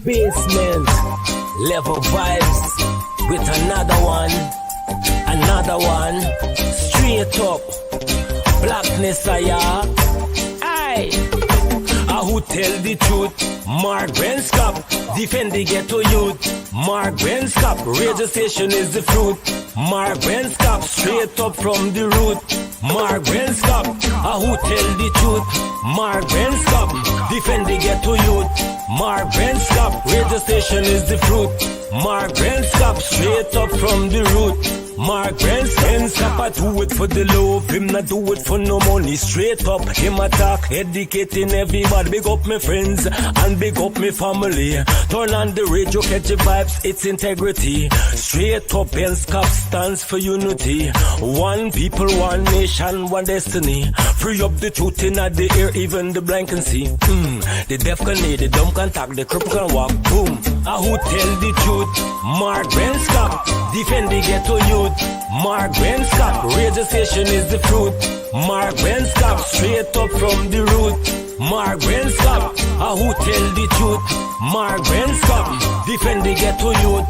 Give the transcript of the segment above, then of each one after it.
basement. Level vibes with another one. Straight up. Blackness, aye. Who tell the truth? Mark Benskop, defend the ghetto youth. Mark Benskop, radio station is the fruit. Mark Benskop, straight up from the root. Mark Benskop, who tell the truth? Mark Benskop, defend the ghetto youth. Mark Benskop, radio station is the fruit. Mark Benskop, straight up from the root. Mark Benskop, I do it for the love, him not do it for no money. Straight up, him attack, educating everybody. Big up my friends and big up my family. Turn on the radio, catch the vibes, it's integrity. Straight up, Benskop stands for unity. One people, one nation, one destiny. Free up the truth in the air, even the blind can see. The deaf can hear, the dumb can talk, the cripple can walk. Boom. Who tell the truth? Mark Benskop, defend the ghetto youth. Mark Benskop, radio station is the fruit. Mark Benskop, straight up from the root. Mark Benskop, who tell the truth? Mark Benskop, defend the ghetto youth.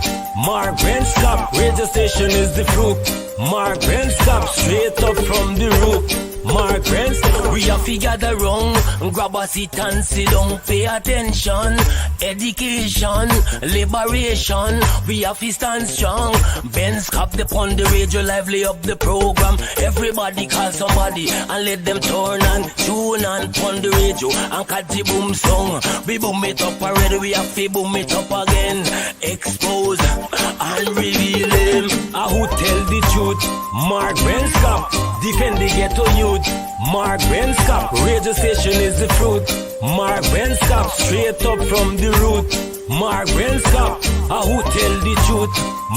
Mark Benskop, radio station is the fruit. Mark Benskop, straight up from the root. Mark Benskop, we have to gather wrong, grab a seat and sit down, pay attention. Education, liberation, we have to stand strong. Benskop upon the radio, lively up the program. Everybody call somebody and let them turn and tune and on the radio and catch the boom song. We boom it up already, we have to boom it up again. Expose and reveal him. Who tell the truth? Mark Benskop, defend the ghetto youth. Mark Benskop, radio station is the fruit. Mark Benskop, straight up from the root. Mark Benskop, who tell the truth?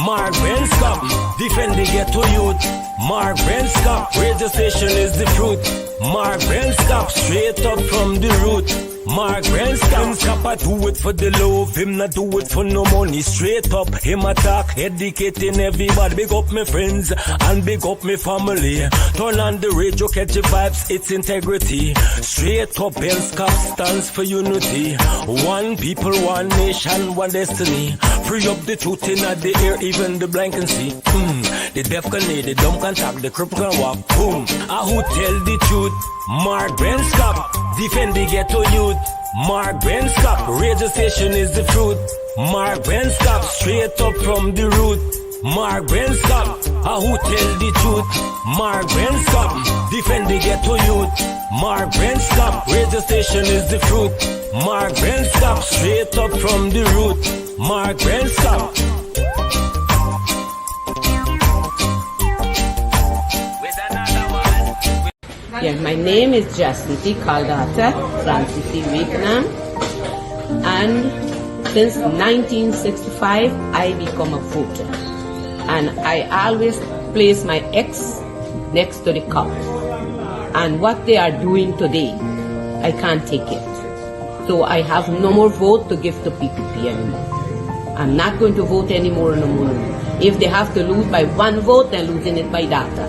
Mark Benskop, defend the ghetto youth. Mark Benskop, radio station is the fruit. Mark Benskop, straight up from the root. Mark Benskop, I do it for the love, him not do it for no money. Straight up, him attack, educating everybody. Big up my friends and big up my family. Turn on the radio, catch the vibes, it's integrity. Straight up, Benskop stands for unity. One people, one nation, one destiny. Free up the truth in the air, even the blind can see. The deaf can hear, the dumb can talk, the cripple can walk. Boom. Who tell the truth? Mark Benskop, defend the ghetto youth. Mark Benskop, radio station is the fruit. Mark Benskop, straight up from the root. Mark Benskop, who tell the truth? Mark Benskop, defend the ghetto youth. Mark Benskop, radio station is the fruit. Mark Benskop, straight up from the root. Mark Benskop. Yeah, my name is Jacinty Caldata Francis Vietnam, and since 1965 I become a voter, and I always place my ex next to the cup, and what they are doing today, I can't take it. So I have no more vote to give to PPP anymore. I'm not going to vote anymore no more. If they have to lose by one vote, they're losing it by data.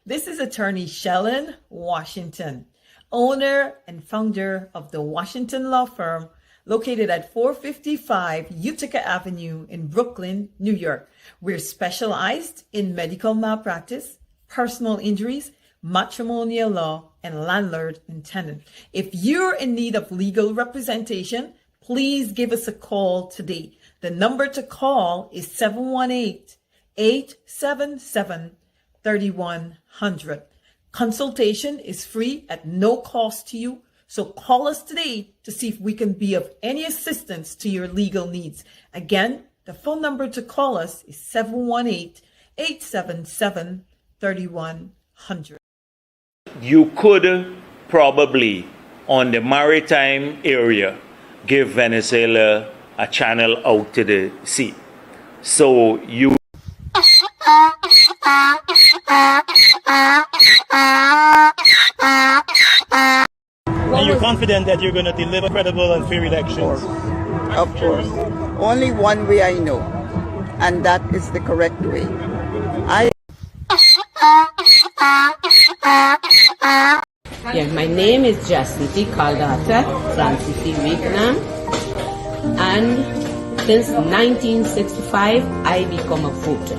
This is attorney Shellen Washington, owner and founder of the Washington Law Firm, located at 455 Utica Avenue in Brooklyn, New York. We're specialized in medical malpractice, personal injuries, matrimonial law, and landlord and tenant. If you're in need of legal representation, please give us a call today. The number to call is 718-877-3100. Consultation is free at no cost to you, so call us today to see if we can be of any assistance to your legal needs. Again, the phone number to call us is 718-877-3100. You could probably, on the maritime area, give Venezuela a channel out to the sea. So you Are you confident that you're going to deliver credible and fair elections? Of course. Only one way I know, and that is the correct way. Yeah, my name is Jacinty Caldata Francis Vietnam, And since 1965, I become a voter.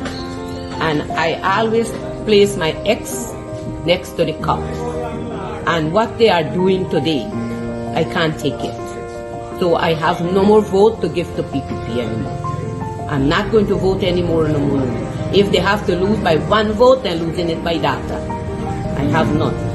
And I always place my X next to the cup. And what they are doing today, I can't take it. So I have no more vote to give to PPP anymore. I'm not going to vote anymore no more. If they have to lose by one vote, they're losing it by data. I have none.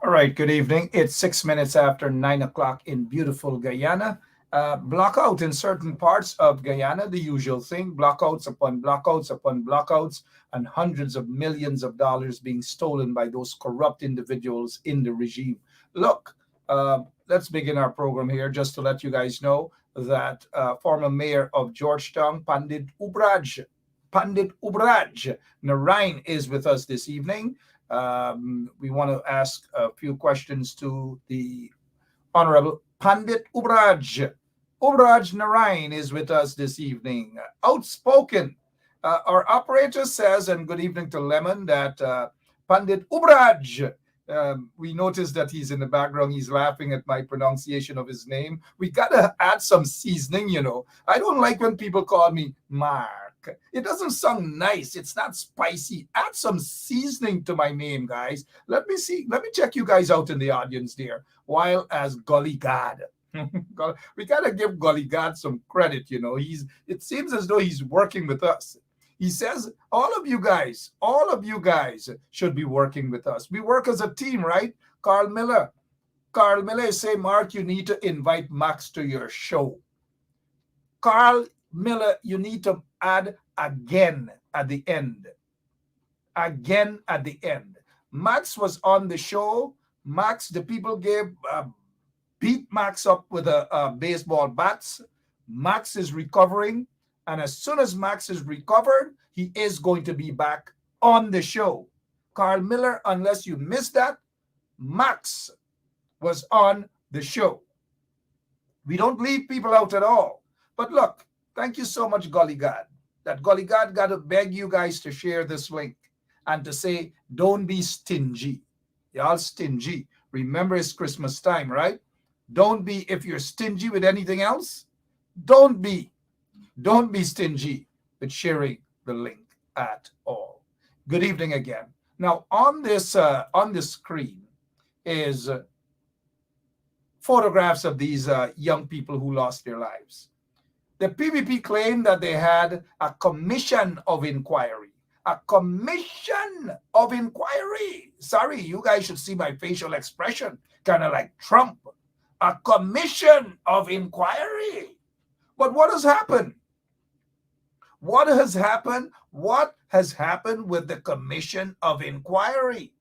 All right, good evening. It's 6 minutes after 9 o'clock in beautiful Guyana. Blackout in certain parts of Guyana, the usual thing, blackouts upon blackouts upon blackouts, and hundreds of millions of dollars being stolen by those corrupt individuals in the regime. Look, let's begin our program here just to let you guys know that former mayor of Georgetown, Pandit Ubraj Narain is with us this evening. We want to ask a few questions to the Honorable Pandit Ubraj. Ubraj Narain is with us this evening. Outspoken. Our operator says, and good evening to Lemon, that Pandit Ubraj, we noticed that he's in the background. He's laughing at my pronunciation of his name. We got to add some seasoning, you know. I don't like when people call me Mark. It doesn't sound nice. It's not spicy. Add some seasoning to my name, guys. Let me see. Let me check you guys out in the audience there. While as Golly God. We got to give Golly God some credit, you know. It seems as though he's working with us. He says, all of you guys should be working with us. We work as a team, right? Carl Miller is saying, Mark, you need to invite Max to your show. Carl Miller, you need to add again at the end. Again at the end. Max was on the show. Max, the people beat Max up with a baseball bats. Max is recovering. And as soon as Max is recovered, he is going to be back on the show. Carl Miller, unless you missed that, Max was on the show. We don't leave people out at all. But look, thank you so much, Golly God. That Golly God got to beg you guys to share this link and to say, don't be stingy. Y'all stingy. Remember, it's Christmas time, right? Don't be, if you're stingy with anything else, don't be stingy with sharing the link at all. Good evening again. Now, on this screen is photographs of these young people who lost their lives. The PPP claimed that they had a commission of inquiry. A commission of inquiry. Sorry, you guys should see my facial expression, kind of like Trump. A commission of inquiry. But what has happened? What has happened? What has happened with the commission of inquiry?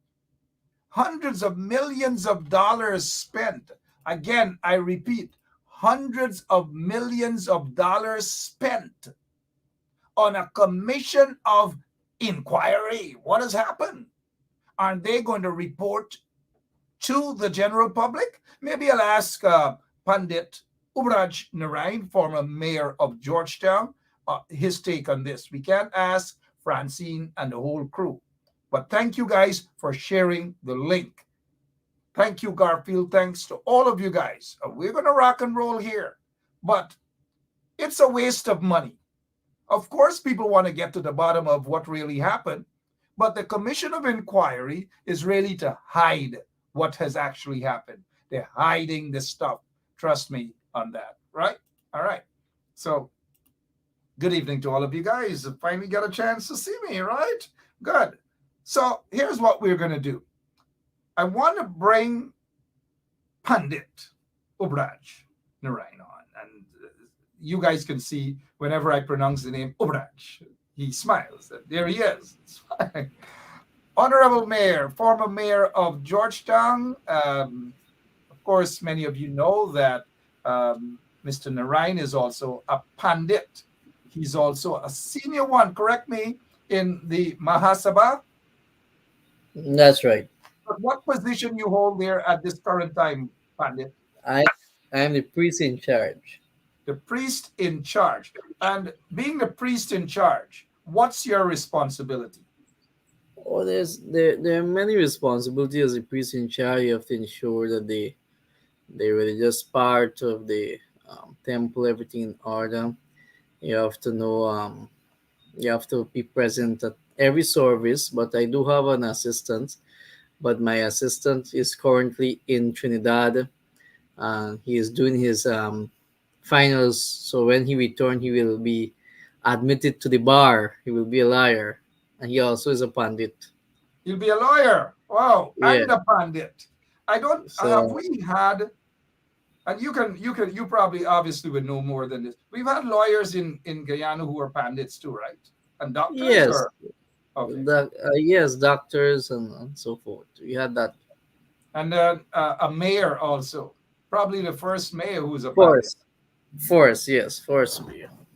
Hundreds of millions of dollars spent. Again, I repeat, hundreds of millions of dollars spent on a commission of inquiry. What has happened? Aren't they going to report to the general public? Maybe I'll ask Pandit Ubraj Narain, former mayor of Georgetown, his take on this. We can't ask Francine and the whole crew. But thank you guys for sharing the link. Thank you, Garfield. Thanks to all of you guys. We're going to rock and roll here. But it's a waste of money. Of course, people want to get to the bottom of what really happened. But the commission of inquiry is really to hide what has actually happened. They're hiding the stuff. Trust me on that, right? All right. So good evening to all of you guys. Finally got a chance to see me, right? Good. So here's what we're going to do. I want to bring Pandit Ubraj Narain on. And you guys can see whenever I pronounce the name Ubraj, he smiles. There he is. Honorable Mayor, former Mayor of Georgetown. Of course, many of you know that Mr. Narayan is also a pandit. He's also a senior one, correct me, in the Mahasabha. That's right. But what position you hold there at this current time, Pandit? I am the priest in charge. The priest in charge. And being the priest in charge, what's your responsibility? Oh, there are many responsibilities as a priest in charge. You have to ensure that the religious part of the temple, everything in order. You have to know. You have to be present at every service. But I do have an assistant. But my assistant is currently in Trinidad, and he is doing his finals. So when he returns, he will be admitted to the bar. He will be a liar, and he also is a pandit. You'll be a lawyer. Wow, Yeah. and a pandit. I don't have So we had, and you probably obviously would know more than this. We've had lawyers in Guyana who are pandits too, right? And doctors, yes, or okay. yes, doctors and so forth. We had that. And a mayor also. Probably the first mayor who's a pandit. Force mayor.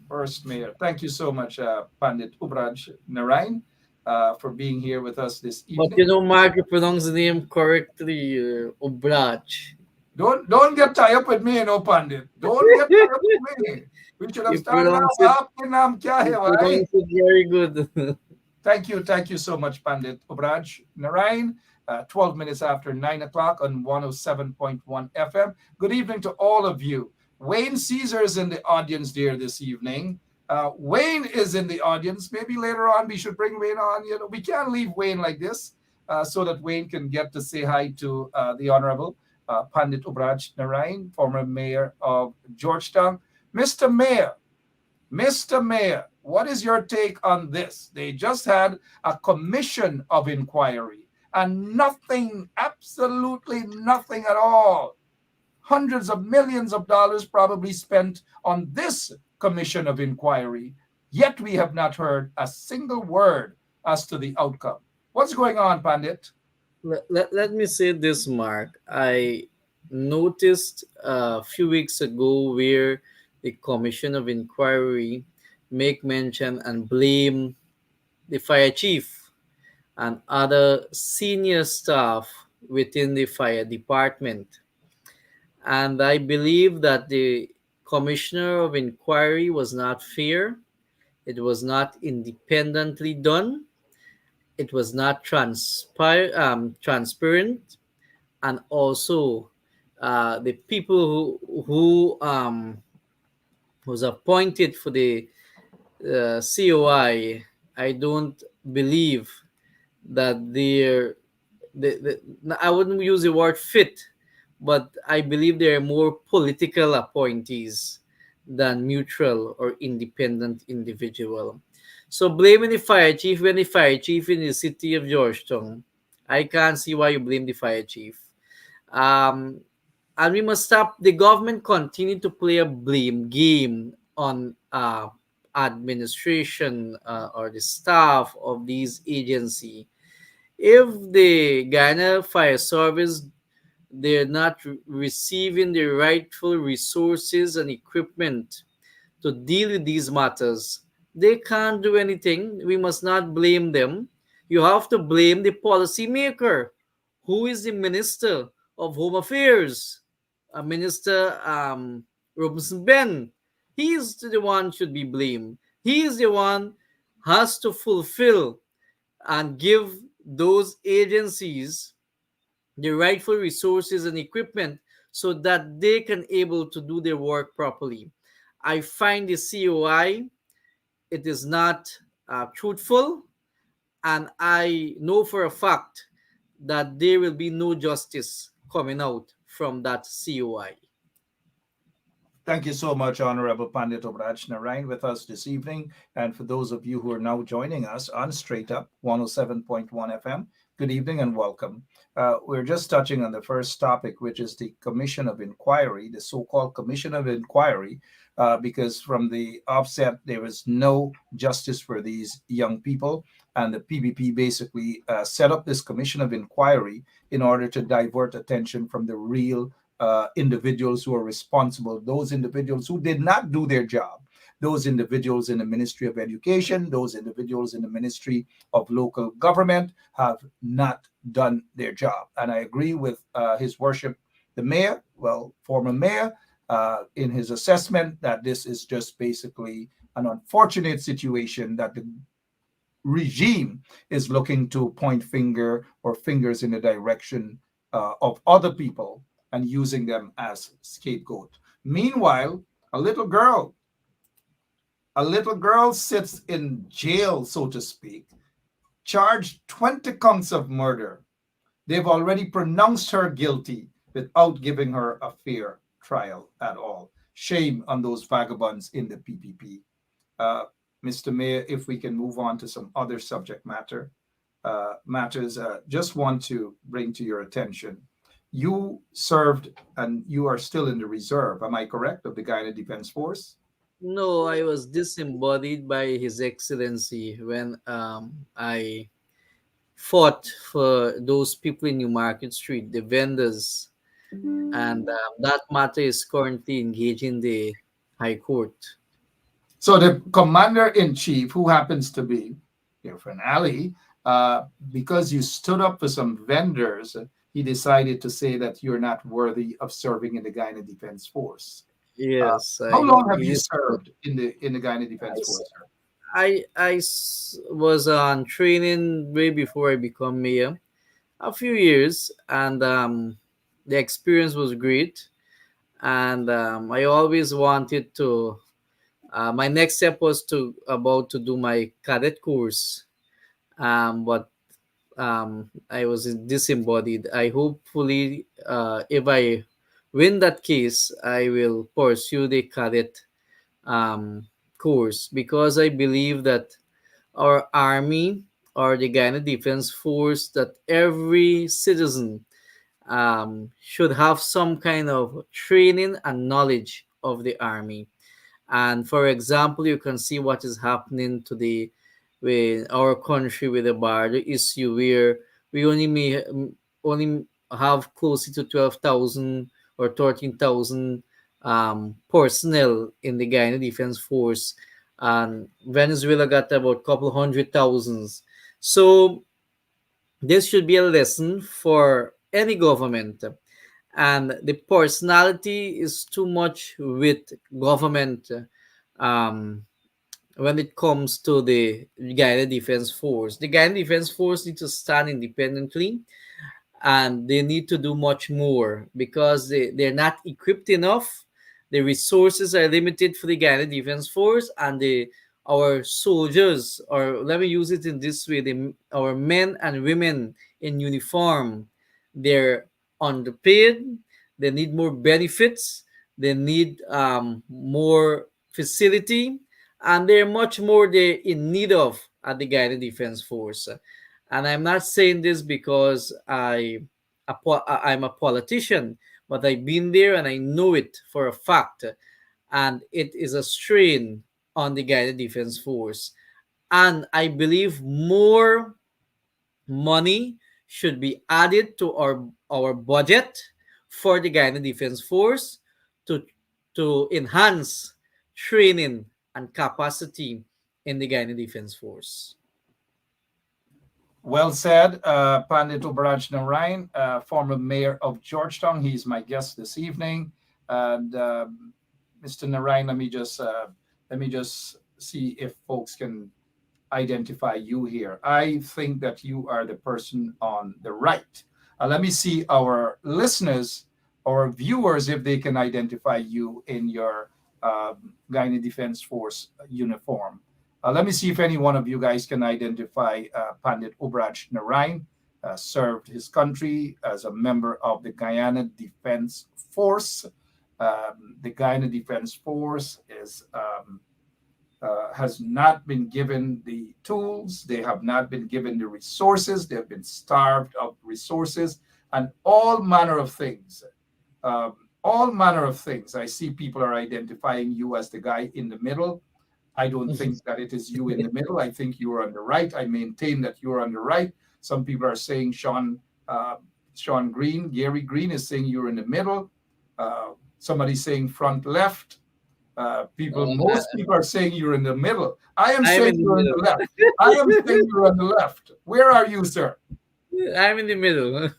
First mayor. Thank you so much, Pandit Ubraj Narayan, for being here with us this evening. But you know, Mark, you pronounce the name correctly, Obraj. Don't get tied up with me, Pandit. Don't get tied up with me. We should have You started pronounce out. You pronounce it very good. Thank you so much, Pandit Ubraj Narayan. 12 minutes after 9 o'clock on 107.1 FM. Good evening to all of you. Wayne Caesar is in the audience there this evening. Wayne is in the audience. Maybe later on we should bring Wayne on. We can't leave Wayne like this, so that Wayne can get to say hi to the Honorable Pandit Ubraj Narayan, former mayor of Georgetown. Mr. Mayor, what is your take on this? They just had a commission of inquiry and nothing, absolutely nothing at all. Hundreds of millions of dollars probably spent on this commission of inquiry, yet we have not heard a single word as to the outcome. What's going on, Pandit? Let me say this, Mark. I noticed a few weeks ago where the Commission of Inquiry make mention and blame the fire chief and other senior staff within the fire department. And I believe that the Commissioner of Inquiry was not fair. It was not independently done. It was not transparent. And also, the people who was appointed for the COI, I don't believe that I wouldn't use the word fit, but I believe they are more political appointees than neutral or independent individual. So blaming the fire chief when the fire chief in the city of Georgetown, I can't see why you blame the fire chief. And we must stop the government continue to play a blame game on administration or the staff of these agencies. If the Guyana Fire Service, they're not receiving the rightful resources and equipment to deal with these matters, they can't do anything. We must not blame them. You have to blame the policymaker, who is the Minister of Home Affairs, Minister Robinson Ben. He is the one should be blamed. He is the one has to fulfill and give those agencies the rightful resources and equipment so that they can able to do their work properly. I find the COI, it is not truthful, and I know for a fact that there will be no justice coming out from that COI. Thank you so much, Honorable Pandit Ubraj Narayan, with us this evening. And for those of you who are now joining us on Straight Up 107.1 FM, good evening and welcome. We're just touching on the first topic, which is the Commission of Inquiry, the so-called Commission of Inquiry, because from the offset, there was no justice for these young people. And the PPP basically set up this commission of inquiry in order to divert attention from the real individuals who are responsible, those individuals who did not do their job, those individuals in the Ministry of Education, those individuals in the Ministry of Local Government have not done their job. And I agree with His Worship, the mayor, well, former mayor, in his assessment that this is just basically an unfortunate situation that the regime is looking to point finger or fingers in the direction of other people and using them as scapegoat. Meanwhile, a little girl sits in jail, so to speak, charged 20 counts of murder. They've already pronounced her guilty without giving her a fair trial at all. Shame on those vagabonds in the PPP. Mr. Mayor, if we can move on to some other subject matters, just want to bring to your attention. You served and you are still in the reserve, am I correct, of the Guyana Defense Force? No, I was disembodied by His Excellency when I fought for those people in New Market Street, the vendors, and that matter is currently engaging the High Court. So the commander in chief, who happens to be your friend Ali, because you stood up for some vendors, he decided to say that you're not worthy of serving in the Guyana Defense Force. Yes, How long have it you is. served in the Guyana Defense Force, sir? Was on training way before I become mayor, a few years, and the experience was great. And I always wanted to. My next step was to do my cadet course, but I was disembodied. I hopefully, if I win that case, I will pursue the cadet um, course because I believe that our army or the Guyana Defense Force, that every citizen should have some kind of training and knowledge of the army. And for example, you can see what is happening today with our country with the border issue, where we only have close to 12,000 or 13,000 personnel in the Guyana Defense Force, and Venezuela got about a couple hundred thousands. So this should be a lesson for any government. And the personality is too much with government um, when it comes to the Guyana Defense Force. The Guyana Defense Force needs to stand independently, and they need to do much more because they're not equipped enough. The resources are limited for the Guyana Defense Force, and our soldiers, or let me use it in this way, our men and women in uniform, they're underpaid, they need more benefits, they need more facility, and they're much more they're in need of at the Guyana Defense Force. And I'm not saying this because I'm a politician, but I've been there and I know it for a fact. And it is a strain on the Guyana Defense Force. And I believe more money should be added to our budget for the Guyana Defense Force to enhance training and capacity in the Guyana Defense Force. Well said, Pandit Ubaraj Narayan, former mayor of Georgetown. He's my guest this evening. And Mr. Narayan, let me just see if folks can identify you here. I think that you are the person on the right. Let me see our listeners or viewers if they can identify you in your Guyana Defense Force uniform. Let me see if any one of you guys can identify Pandit Ubaraj Narayan, served his country as a member of the Guyana Defense Force. The Guyana Defense Force has not been given the tools, they have not been given the resources, they have been starved of resources and all manner of things. all manner of things. I see people are identifying you as the guy in the middle. I don't think that it is you in the middle. I think you are on the right. I maintain that you are on the right. Some people are saying Sean Green, Gary Green is saying you're in the middle. Somebody's saying front left. Most people are saying you're in the middle. I am I'm saying in the you're in the middle. left. I am saying you're on the left. Where are you, sir? I'm in the middle.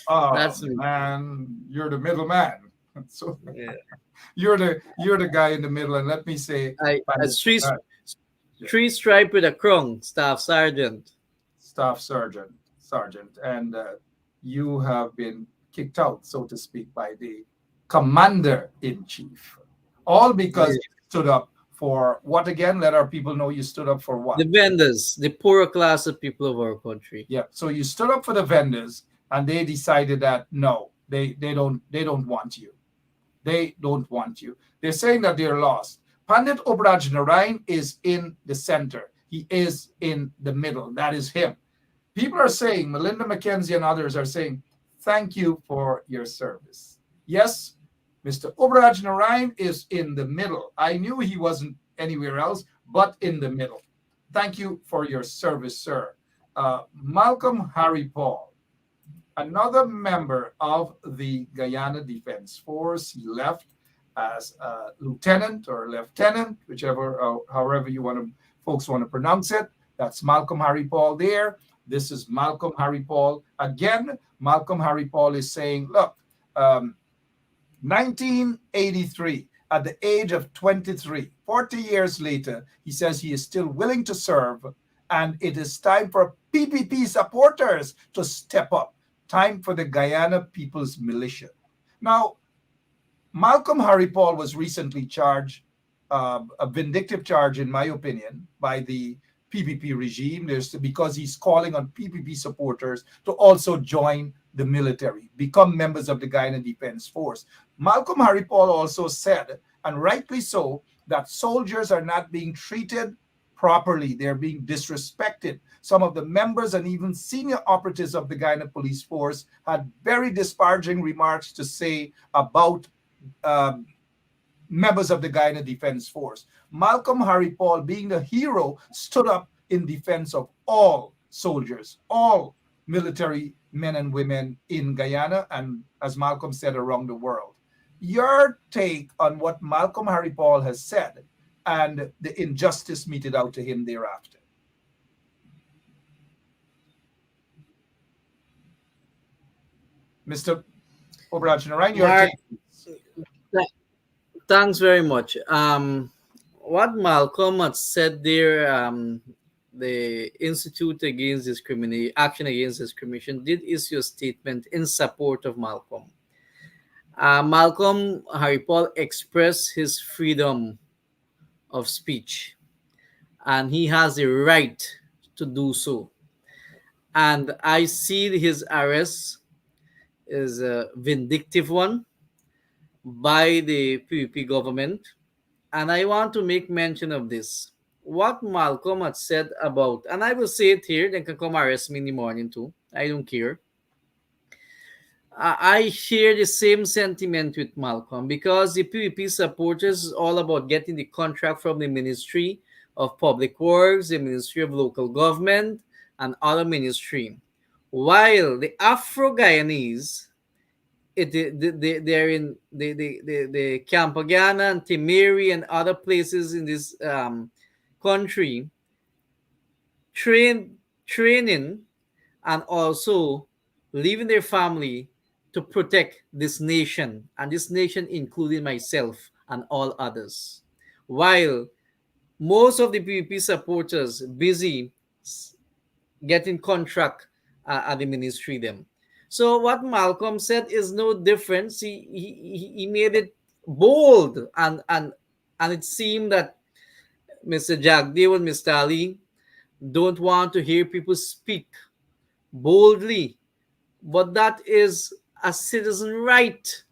Oh That's me. man, you're the middleman. So Yeah. you're the guy in the middle. And let me say, A uh, three stripe with a crown, staff sergeant. Staff Sergeant, and you have been kicked out, so to speak, by the Commander in Chief, all because Yeah. you stood up for what again? Let our people know you stood up for what. The vendors, the poorer class of people of our country. Yeah, so you stood up for the vendors, and they decided that no, they don't want you. They don't want you. They're saying that they're lost. Pandit Obraj Narain is in the center. He is in the middle. That is him. People are saying, Melinda McKenzie and others are saying, thank you for your service. Yes, Mr. Obraj Narain is in the middle. I knew he wasn't anywhere else, but in the middle. Thank you for your service, sir. Malcolm Harry Paul, another member of the Guyana Defense Force. He left as a lieutenant or lieutenant, whichever, however you want to, folks want to pronounce it. That's Malcolm Harry Paul there. This is Malcolm Harry Paul. Again, Malcolm Harry Paul is saying, look, 1983, at the age of 23, 40 years later, he says he is still willing to serve, and it is time for PPP supporters to step up. Time for the Guyana People's Militia. Now, Malcolm Harry Paul was recently charged, a vindictive charge, in my opinion, by the PPP regime. Because he's calling on PPP supporters to also join the military, become members of the Guyana Defense Force. Malcolm Harry Paul also said, and rightly so, that soldiers are not being treated properly. They're being disrespected. Some of the members and even senior operatives of the Guyana Police Force had very disparaging remarks to say about members of the Guyana Defense Force. Malcolm Harry Paul, being the hero, stood up in defense of all soldiers, all military men and women in Guyana, and as Malcolm said, around the world. Your take on what Malcolm Harry Paul has said and the injustice meted out to him thereafter. Mr. Obraj-Narain, your Mark, take. thanks very much. What Malcolm had said there, the Institute Against Discrimination, Action Against Discrimination, did issue a statement in support of Malcolm. Malcolm Harry Paul expressed his freedom of speech, and he has the right to do so. And I see his arrest as a vindictive one by the PPP government. And I want to make mention of this. What Malcolm had said about, and I will say it here, they can come arrest me in the morning too. I don't care. I share the same sentiment with Malcolm, because the PPP supporters is all about getting the contract from the Ministry of Public Works, the Ministry of Local Government, and other ministry. While the Afro-Guyanese, they're in the Campagana and Timeri and other places in this country, training and also leaving their family to protect this nation, and this nation including myself and all others. While most of the PPP supporters busy getting contract at the ministry them. So what Malcolm said is no difference. He made it bold, and it seemed that Mr. Jagdev and Mr. Ali don't want to hear people speak boldly, but that is a citizen right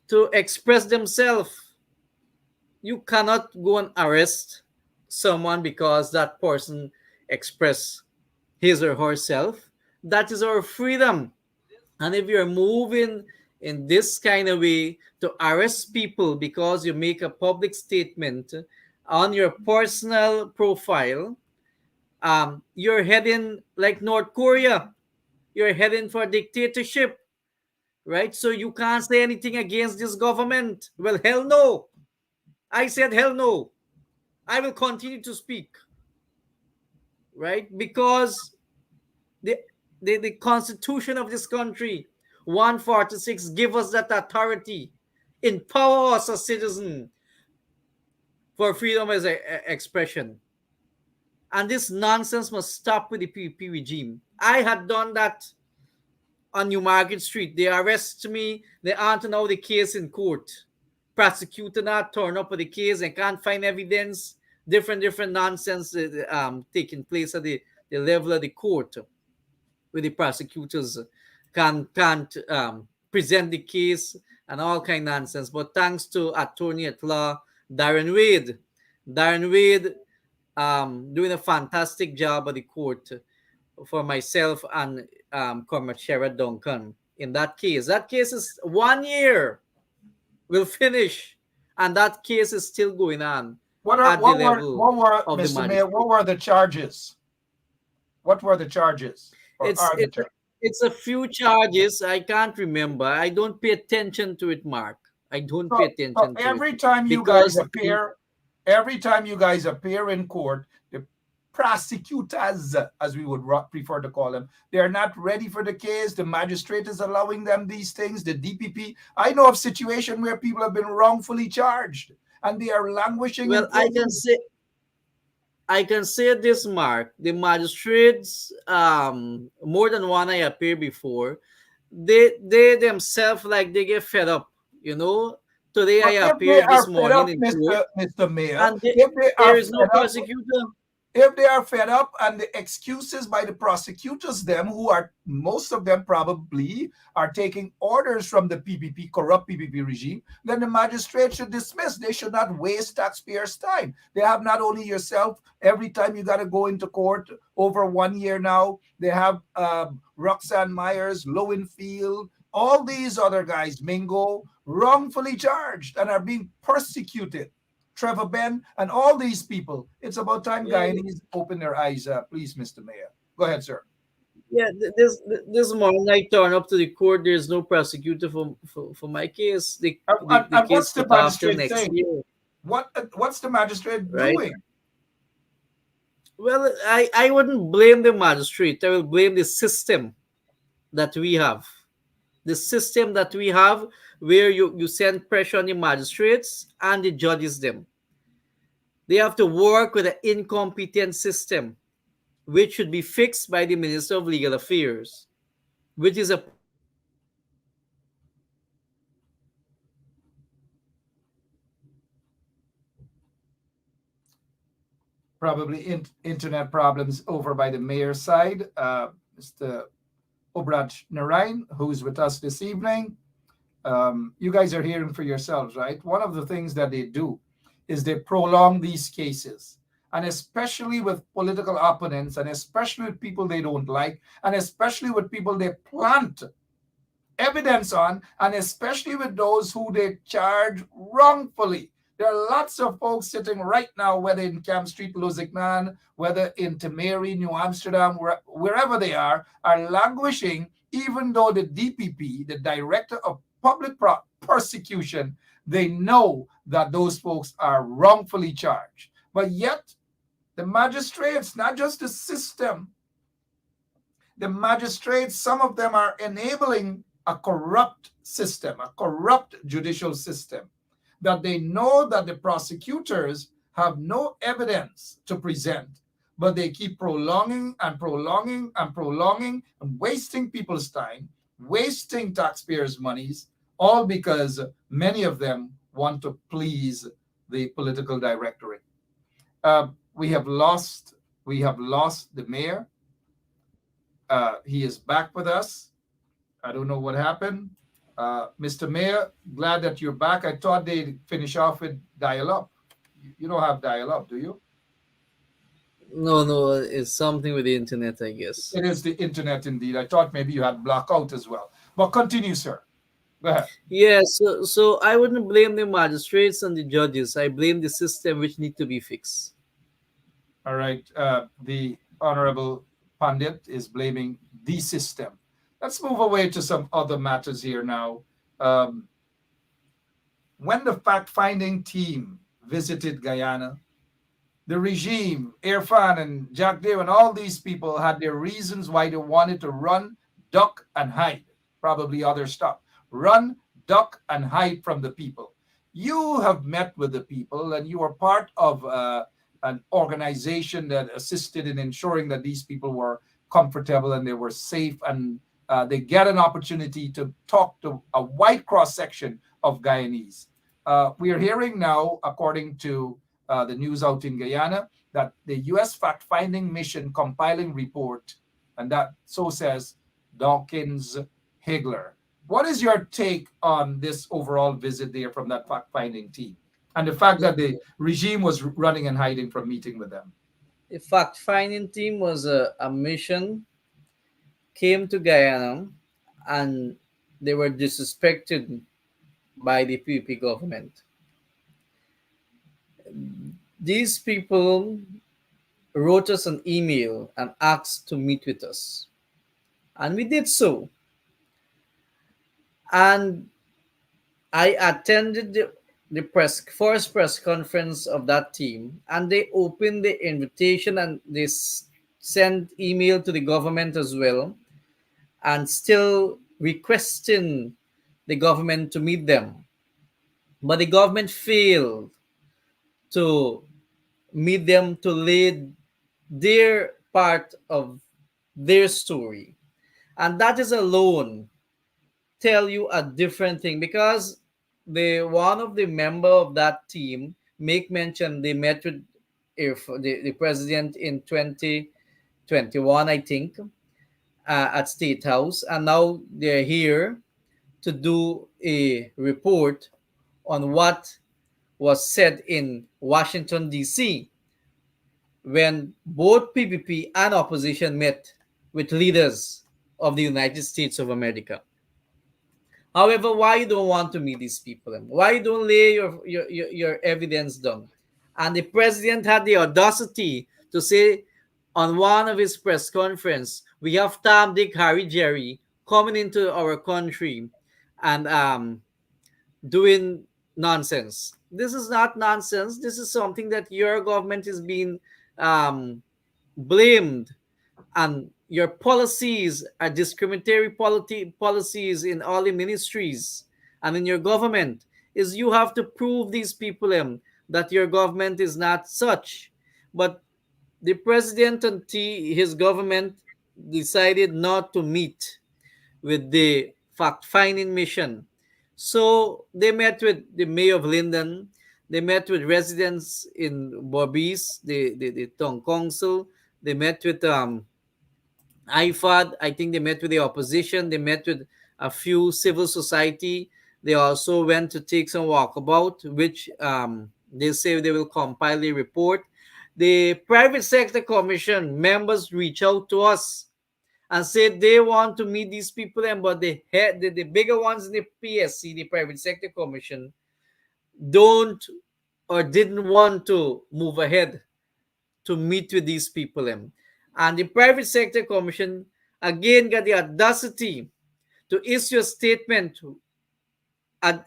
to express themselves. You cannot go and arrest someone because that person express his or herself. That is our freedom. And if you're moving in this kind of way to arrest people because you make a public statement on your personal profile, you're heading like North Korea. You're heading for dictatorship, right? So you can't say anything against this government. Well, hell no. I said hell no. I will continue to speak, right? Because the the constitution of this country, 146, give us that authority, empower us as citizens for freedom as expression. And this nonsense must stop with the PPP regime. I had done that on New Market Street. They arrest me. They aren't now the case in court. Prosecutor not turn up with the case and can't find evidence. Different nonsense taking place at the level of the court, where the prosecutors can't present the case and all kind of nonsense. But thanks to attorney at law Darren Wade, doing a fantastic job at the court for myself and Comrade Duncan. In that case is 1 year will finish, and that case is still going on at the level of the Mr. Mayor, magistrate. what were the charges? What were the charges? Or It's are the it's charges? it's a few charges. I can't remember. I don't pay attention to it, Mark. I don't pay So attention to every it time you guys because appear in court, the prosecutors, as we would prefer to call them, they are not ready for the case. The magistrate is allowing them these things. The DPP. I know of situation where people have been wrongfully charged and they are languishing in well, I prison. can say this, Mark. The magistrates, more than one I appear before, they themselves, like, they get fed up. You know, today But I if they appeared are this fed up, morning in court, Mr. Mayor, and if they there are is no fed up, prosecutor. if they are fed up and the excuses by the prosecutors, them who are, most of them probably are taking orders from the PPP, corrupt PPP regime, then the magistrate should dismiss. They should not waste taxpayers' time. They have not only yourself, every time you got to go into court over 1 year now, they have Roxanne Myers, Lowenfield, all these other guys, Mingo, wrongfully charged and are being persecuted. Trevor Ben, and all these people. It's about time Guyanese open their eyes. Please, Mr. Mayor. Go ahead, sir. Yeah, this morning I turn up to the court. There's no prosecutor for my case. The And case what's the put off till magistrate next saying? year, What's the magistrate right? doing? Well, I wouldn't blame the magistrate. I will blame the system that we have. The system that we have, where you send pressure on the magistrates and the judges them. They have to work with an incompetent system, which should be fixed by the Minister of Legal Affairs, which is a Probably internet problems over by the mayor's side. Mr. Obraj Narain, who's with us this evening. You guys are hearing for yourselves, right? One of the things that they do is they prolong these cases, and especially with political opponents, and especially with people they don't like, and especially with people they plant evidence on, and especially with those who they charge wrongfully. There are lots of folks sitting right now, whether in Camp Street, Lusignan, whether in Temeri, New Amsterdam, wherever they are languishing, even though the DPP, the Director of Public Persecution, they know that those folks are wrongfully charged. But yet, the magistrates, not just the system, the magistrates, some of them are enabling a corrupt system, a corrupt judicial system, that they know that the prosecutors have no evidence to present, but they keep prolonging and prolonging and prolonging and wasting people's time, wasting taxpayers' monies, all because many of them want to please the political directorate. We have lost the mayor. He is back with us. I don't know what happened. Mr. Mayor, glad that you're back. I thought they'd finish off with dial-up. You don't have dial-up, do you? no. It's something with the internet, I guess. It is the internet indeed. I thought maybe you had blackout as well. But continue, sir. Go ahead. Yes, so I wouldn't blame the magistrates and the judges. I blame the system which need to be fixed. All right. The Honorable Pandit is blaming the system. Let's move away to some other matters here now. Um, when the fact finding team visited Guyana, the regime, Irfan and Jack Dave and all these people had their reasons why they wanted to run, duck, and hide. Probably other stuff. Run, duck, and hide from the people. You have met with the people and you are part of an organization that assisted in ensuring that these people were comfortable and they were safe and they get an opportunity to talk to a wide cross section of Guyanese. We are hearing now, according to the news out in Guyana, that the U.S. fact-finding mission compiling report, and that so says Dawkins Higler. What is your take on this overall visit there from that fact-finding team, and the fact that the regime was running and hiding from meeting with them? The fact-finding team was a mission, came to Guyana, and they were disrespected by the PPP government. These people wrote us an email and asked to meet with us. And we did so. And I attended the first press conference of that team, and they opened the invitation and they sent email to the government as well, and still requesting the government to meet them. But the government failed to meet them to lay their part of their story. And that is alone tell you a different thing, because the one of the member of that team make mention they met with the president in 2021, I think, at State House, and now they're here to do a report on what was said in Washington, D.C., when both PPP and opposition met with leaders of the United States of America. However, why you don't want to meet these people? Why you don't lay your evidence down? And the president had the audacity to say on one of his press conference, we have Tom, Dick, Harry, Jerry coming into our country and doing nonsense. This is not nonsense. This is something that your government is being blamed, and your policies are discriminatory policies in all the ministries and in your government. Is you have to prove these people that your government is not such. But the president and his government decided not to meet with the fact-finding mission. So they met with the mayor of Linden. They met with residents in Bobis, the town council. They met with IFAD. I think they met with the opposition. They met with a few civil society. They also went to take some walkabout, which they say they will compile a report. The private sector commission members reach out to us and said they want to meet these people, but the bigger ones in the PSC, the private sector commission, don't or didn't want to move ahead to meet with these people. And the private sector commission again got the audacity to issue a statement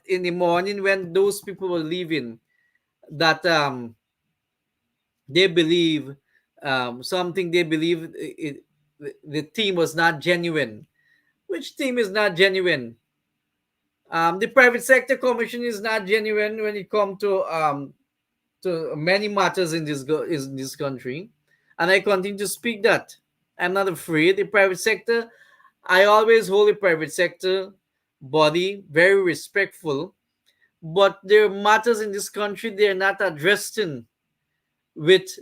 in the morning when those people were leaving that they believe something they believe the team was not genuine. Which team is not genuine? The private sector commission is not genuine when it comes to many matters in this country, and I continue to speak that I'm not afraid. The private sector, I always hold the private sector body very respectful, but there are matters in this country they're not addressing with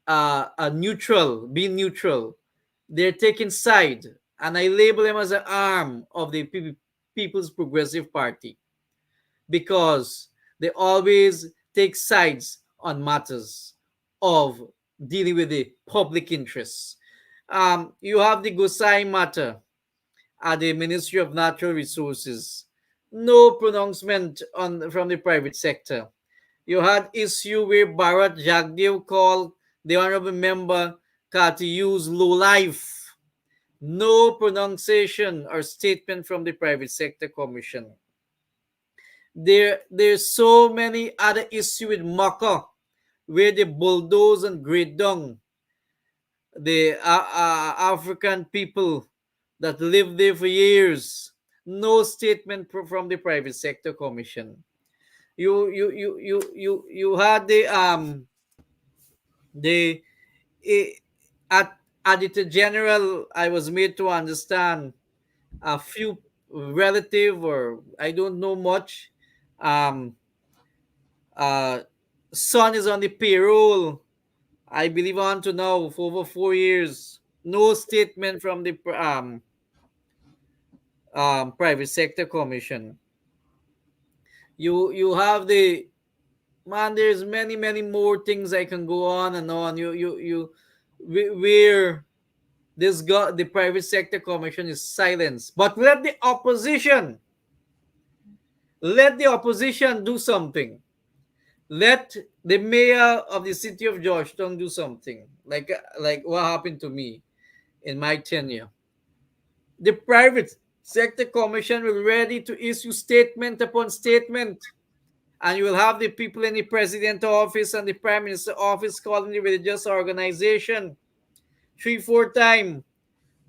a neutral, being neutral. They're taking side, and I label them as an arm of the People's Progressive Party because they always take sides on matters of dealing with the public interests. You have the Gusai matter at the Ministry of Natural Resources. No pronouncement from the private sector. You had issue where Bharat Jagdev called the honorable member to use low life. No pronunciation or statement from the private sector commission. There's so many other issues with Makkah where they bulldoze and grade down the African people that live there for years. No statement from the private sector commission. You had the eh, at Auditor General. I was made to understand a few relative, or I don't know much. Um, uh, Son is on the payroll. I believe on to now for over 4 years. No statement from the private sector commission. You have the man. There's many more things I can go on and on. Where this got the private sector commission is silenced. But let the opposition do something. Let the mayor of the city of Georgetown do something. Like what happened to me in my tenure. The private sector commission will ready to issue statement upon statement, and you will have the people in the president office and the prime minister office calling the religious organization 3-4 times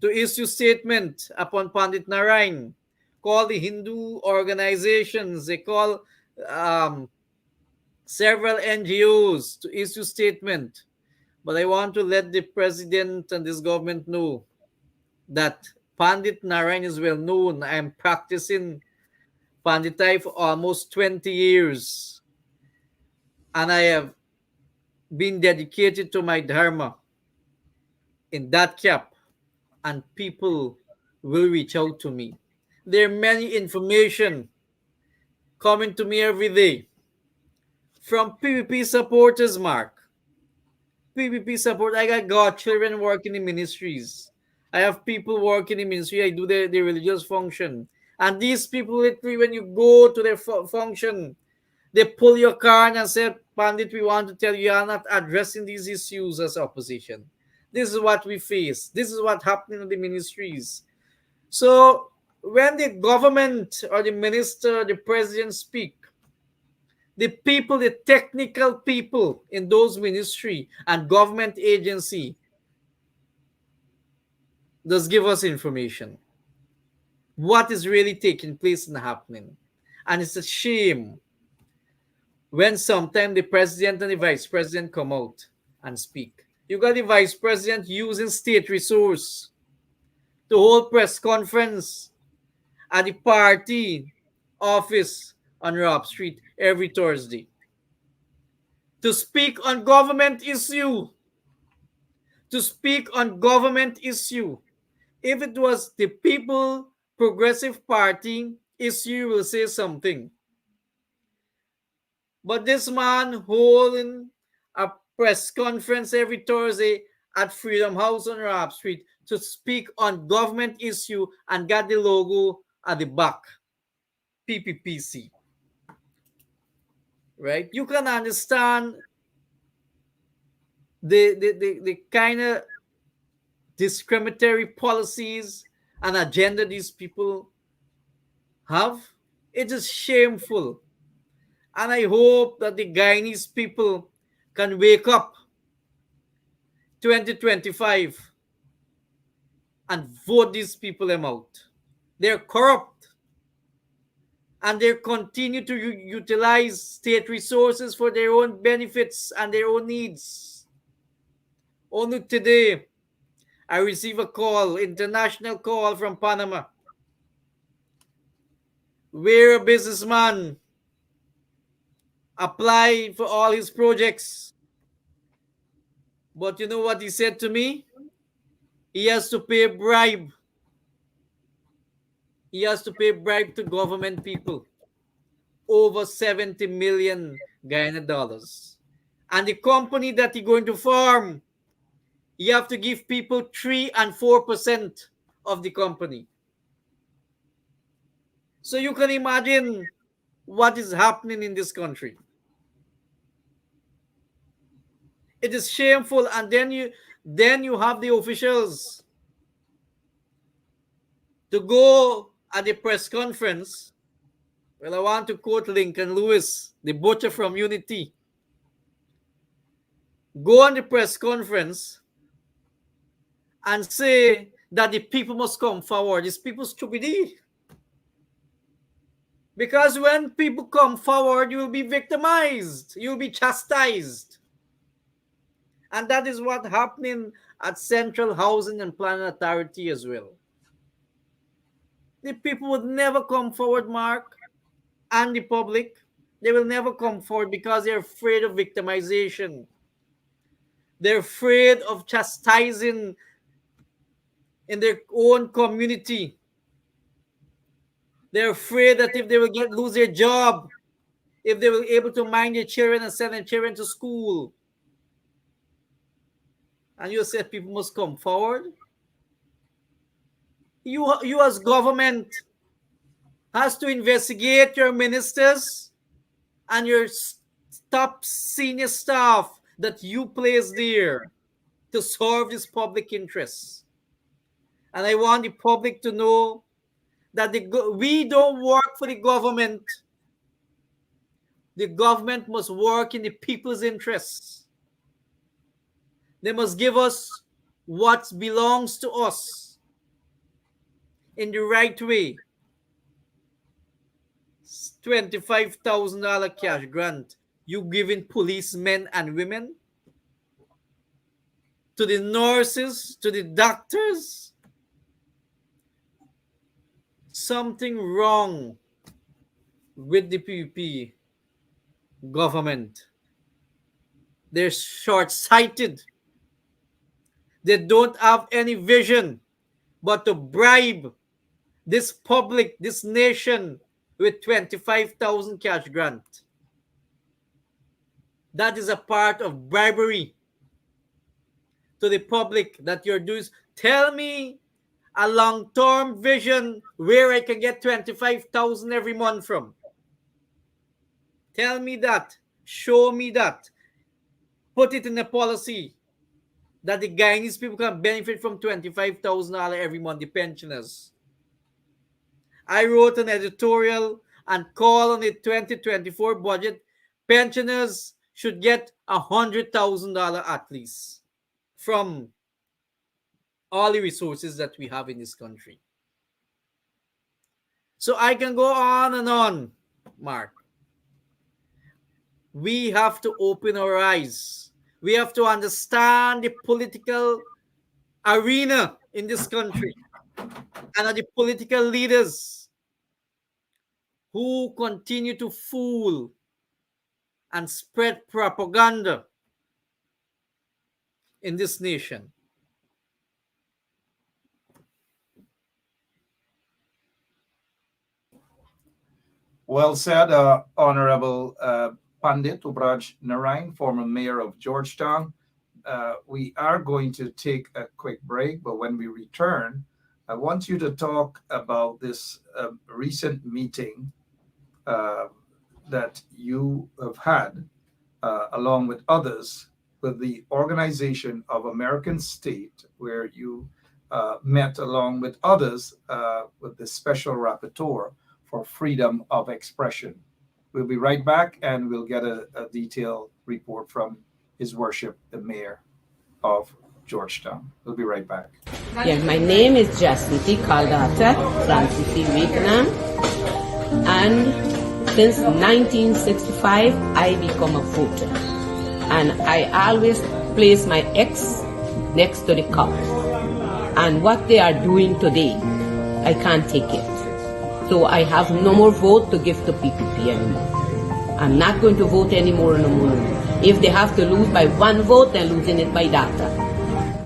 to issue statement upon Pandit Narayan. Call the Hindu organizations. They call um, several NGOs to issue statement. But I want to let the president and this government know that Pandit Narayan is well known. I am practicing Panditai for almost 20 years. And I have been dedicated to my dharma in that cap. And people will reach out to me. There are many information coming to me every day from PPP supporters, Mark. PPP support. I got godchildren working in ministries. I have people working in ministry. I do the religious function. And these people, literally, when you go to their function, they pull your card and say, Pandit, we want to tell you, you are not addressing these issues as opposition. This is what we face. This is what happening in the ministries. So when the government or the minister, the president speak, the people, the technical people in those ministry and government agency does give us information. What is really taking place and happening. And it's a shame when sometimes the president and the vice president come out and speak. You got the vice president using state resource to hold press conference at the party office on Rob Street every Thursday to speak on government issue. To speak on government issue. If it was the People Progressive Party issue, will say something. But this man holding a press conference every Thursday at Freedom House on Rob Street to speak on government issue and got the logo at the back. PPPC. Right? You can understand the kind of discriminatory policies and agenda these people have. It is shameful. And I hope that the Guyanese people can wake up 2025 and vote these people out. They're corrupt. And they continue to utilize state resources for their own benefits and their own needs. Only today, I received a call, international call from Panama, where a businessman applied for all his projects. But you know what he said to me? He has to pay a bribe. He has to pay a bribe to government people. Over 70 million Guyana dollars. And the company that he's going to farm, you have to give people 3 and 4% of the company. So you can imagine what is happening in this country. It is shameful. And then you have the officials to go at the press conference. Well, I want to quote Lincoln Lewis, the butcher from Unity. Go on the press conference and say that the people must come forward. It's people's stupidity. Because when people come forward, you will be victimized. You will be chastised. And that is what happening at Central Housing and Planning Authority as well. The people would never come forward, Mark, and the public. They will never come forward because they're afraid of victimization. They're afraid of chastising in their own community. They're afraid that if they will lose their job, if they will be able to mind their children and send their children to school. And you said people must come forward. You as government has to investigate your ministers and your top senior staff that you place there to serve this public interests. And I want the public to know that we don't work for the government. The government must work in the people's interests. They must give us what belongs to us in the right way. $25,000 cash grant you giving policemen and women, to the nurses, to the doctors. Something wrong with the PPP government. They're short-sighted. They don't have any vision but to bribe this public, this nation, with 25,000 cash grant. That is a part of bribery to the public that you're doing. Tell me a long-term vision where I can get 25,000 every month from. Tell me that. Show me that. Put it in a policy that the Guyanese people can benefit from $25,000 every month, the pensioners. I wrote an editorial and call on the 2024 budget. Pensioners should get $100,000 at least from all the resources that we have in this country. So I can go on and on, Mark. We have to open our eyes. We have to understand the political arena in this country and the political leaders who continue to fool and spread propaganda in this nation. Well said, Honorable Pandit Ubraj Narain, former mayor of Georgetown. We are going to take a quick break, but when we return, I want you to talk about this recent meeting that you have had, along with others, with the Organization of American State, where you met along with others with the Special Rapporteur for Freedom of Expression. We'll be right back, and we'll get a detailed report from His Worship, the Mayor of Georgetown. We'll be right back. Yeah, my name is Jacinti Caldata Francis Vietnam, and since 1965, I become a voter. And I always place my X next to the cup. And what they are doing today, I can't take it. So I have no more vote to give to PPP anymore. I'm not going to vote anymore no more. If they have to lose by one vote, they're losing it by data.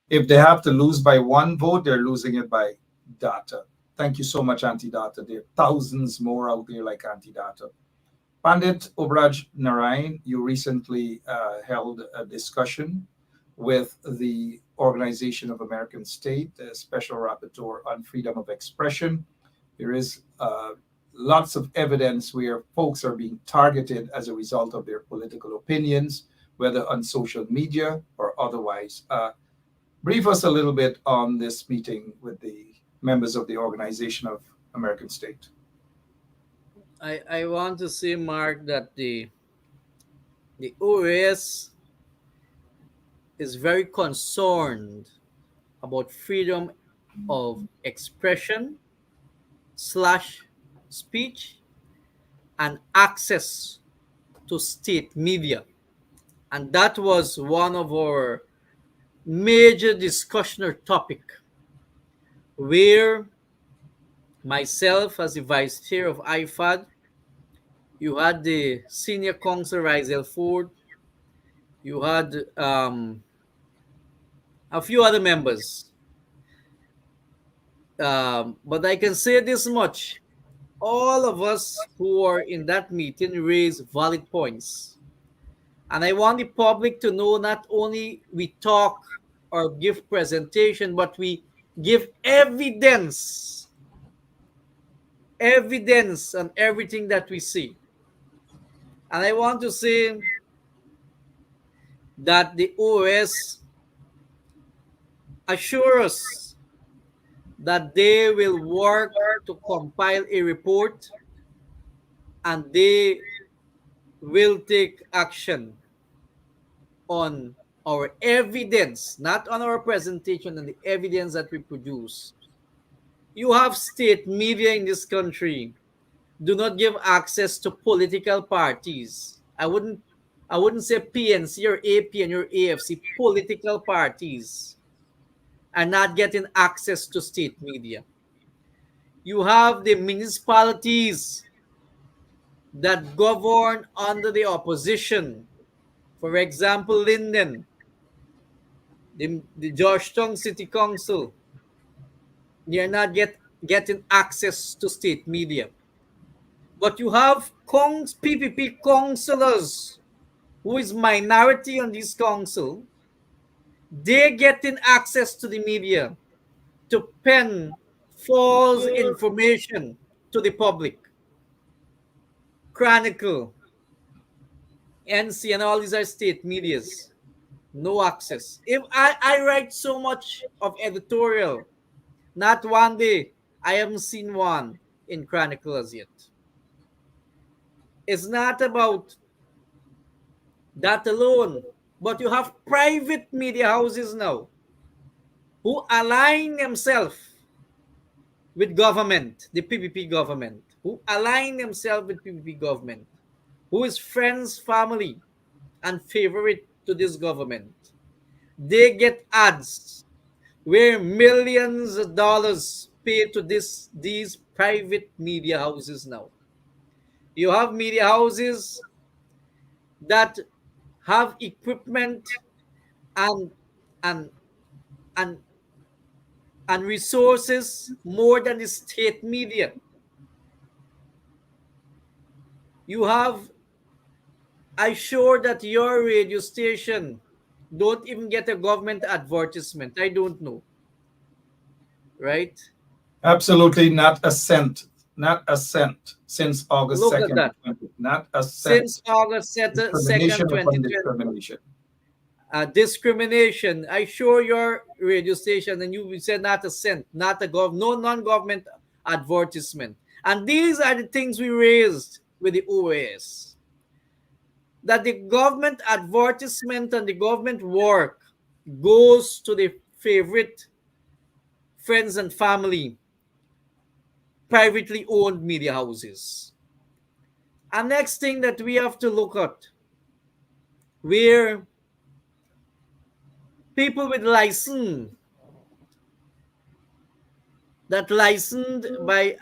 If they have to lose by one vote, they're losing it by data. Thank you so much, Anti-Data. There are thousands more out there like Anti-Data. Pandit Ubraj Narain, you recently held a discussion with the Organization of American State, the Special Rapporteur on Freedom of Expression. There is lots of evidence where folks are being targeted as a result of their political opinions, whether on social media or otherwise. Brief us a little bit on this meeting with the members of the Organization of American State. I want to say, Mark, that the OAS is very concerned about freedom of expression slash speech and access to state media. And that was one of our major discussion topic, where myself as the vice chair of IFAD, you had the senior counsel Rizal Ford, you had a few other members. But I can say this much: all of us who are in that meeting raised valid points. And I want the public to know not only we talk or give presentation, but we give evidence on everything that we see. And I want to say that the OS assure us that they will work to compile a report and they will take action on our evidence, not on our presentation, and the evidence that we produce. You have state media in this country do not give access to political parties. I wouldn't say PNC or APN or AFC. Political parties are not getting access to state media. You have the municipalities that govern under the opposition. For example, Linden, the Georgetown City Council, they are not getting access to state media. But you have PPP councillors who is minority on this council. They getting access to the media to pen false information to the public. Chronicle, NC, and all these are state medias. No access. If I write so much of editorial, not one day I haven't seen one in Chronicle as yet. It's not about that alone, but you have private media houses now who align themselves with government, the PPP government, who align themselves with PPP government, who is friends, family, and favorite to this government. They get ads where millions of dollars paid to these private media houses now. You have media houses that have equipment and resources more than the state media. You have, I'm sure that your radio station don't even get a government advertisement. I don't know. Right? Absolutely not a cent. Not a cent since August Look 2nd. at that. Not a cent. Since August 2nd, Discrimination upon 2020. discrimination. Discrimination. I sure your radio station, and you said not a cent, not a no non-government advertisement. And these are the things we raised with the OAS. That the government advertisement and the government work goes to the favorite friends and family, privately owned media houses. And next thing that we have to look at, where people with license, that licensed by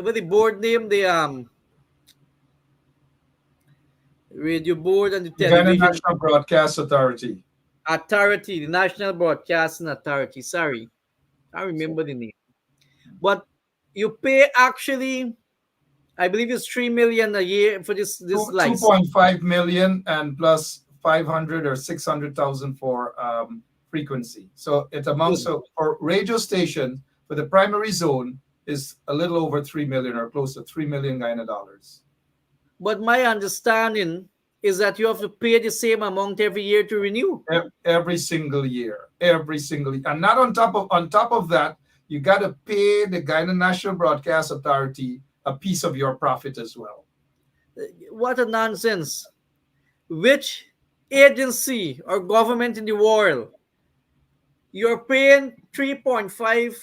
with the board name, the radio board and the television National Broadcast Authority. the National Broadcasting Authority. Sorry, I remember the name. But you pay actually, I believe it's 3 million a year for this license. 2.5 million and plus 500 or 600,000 for frequency. So it amounts to, for radio station for the primary zone, is a little over 3 million or close to 3 million Guyana dollars. But my understanding is that you have to pay the same amount every year to renew. Every single year, and not on top of that, you got to pay the Guyana National Broadcast Authority a piece of your profit as well. What a nonsense. Which agency or government in the world you're paying 3.5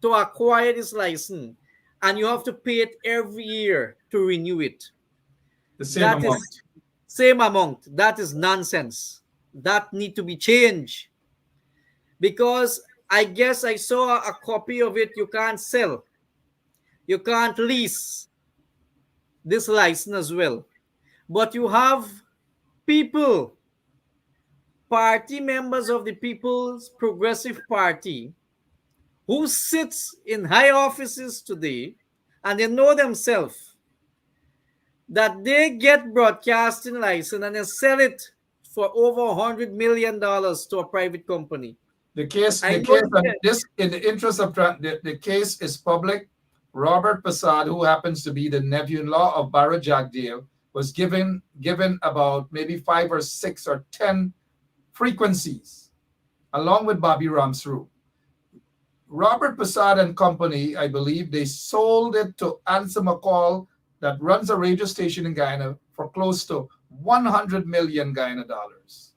to acquire this license, and you have to pay it every year to renew it? The same amount. Same amount. That is nonsense. That need to be changed. Because I guess I saw a copy of it. You can't sell. You can't lease this license as well. But you have people, party members of the People's Progressive Party, who sits in high offices today, and they know themselves that they get broadcasting license and they sell it for over $100 million to a private company. The case, in the interest of the case is public. Robert Passad, who happens to be the nephew-in-law of Barra Jagdeo, was given about maybe 5 or 6 or 10 frequencies, along with Bobby Ramsrue. Robert Passad and company, I believe, they sold it to Ansa McCall, that runs a radio station in Guyana, for close to 100 million Guyana dollars.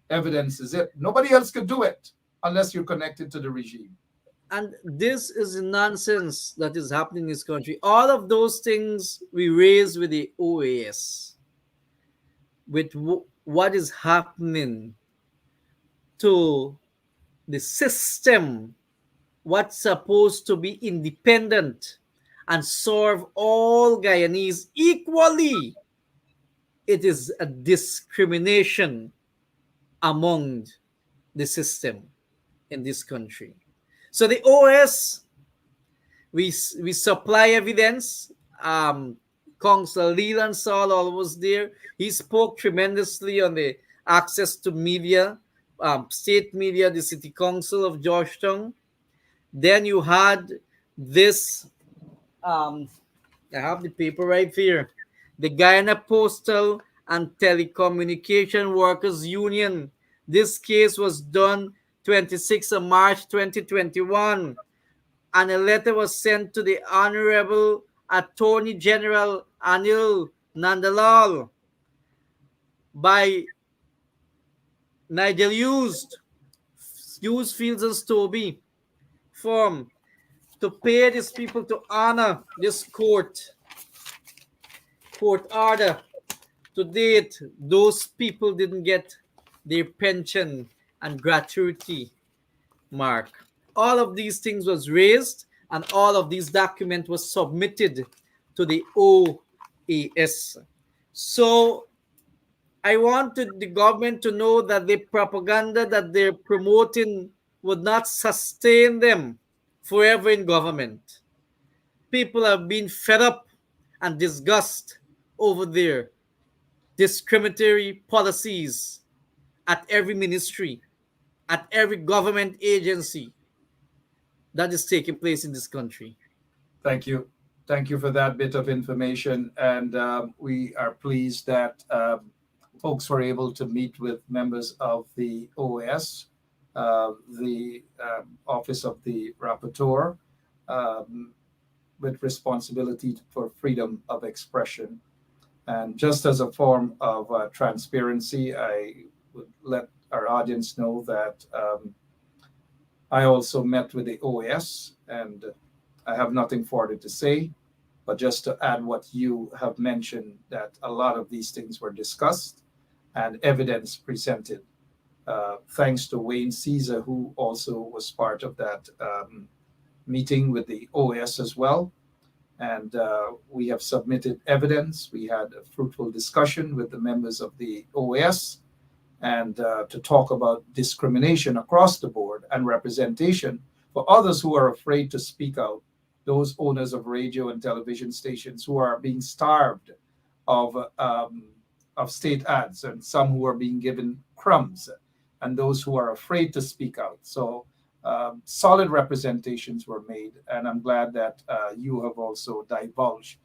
Evidence is it. Nobody else could do it unless you're connected to the regime. And this is nonsense that is happening in this country. All of those things we raise with the OAS, with what is happening to the system, what's supposed to be independent and serve all Guyanese equally. It is a discrimination among the system in this country. So the OS, we supply evidence. Councillor Leland Saul was there. He spoke tremendously on the access to media, state media, the City Council of Georgetown. Then you had this, I have the paper right here, the Guyana Postal and Telecommunication Workers Union. This case was done 26th of March 2021, and a letter was sent to the Honorable Attorney General Anil Nandalal by Nigel Hughes, Fields and Stobie, firm, to pay these people, to honor this court order. To date, those people didn't get their pension and gratuity mark. All of these things was raised, and all of these documents was submitted to the OAS. So I wanted the government to know that the propaganda that they're promoting would not sustain them forever in government. People have been fed up and disgusted over their discriminatory policies at every ministry, at every government agency that is taking place in this country. Thank you. Thank you for that bit of information. And we are pleased that folks were able to meet with members of the OAS, the Office of the Rapporteur, with responsibility for freedom of expression. And just as a form of transparency, I would let our audience know that I also met with the OAS, and I have nothing further to say, but just to add what you have mentioned, that a lot of these things were discussed and evidence presented. Thanks to Wayne Caesar, who also was part of that meeting with the OAS as well. And we have submitted evidence. We had a fruitful discussion with the members of the OAS, and to talk about discrimination across the board and representation for others who are afraid to speak out, those owners of radio and television stations who are being starved of state ads, and some who are being given crumbs, and those who are afraid to speak out. So solid representations were made, and I'm glad that you have also divulged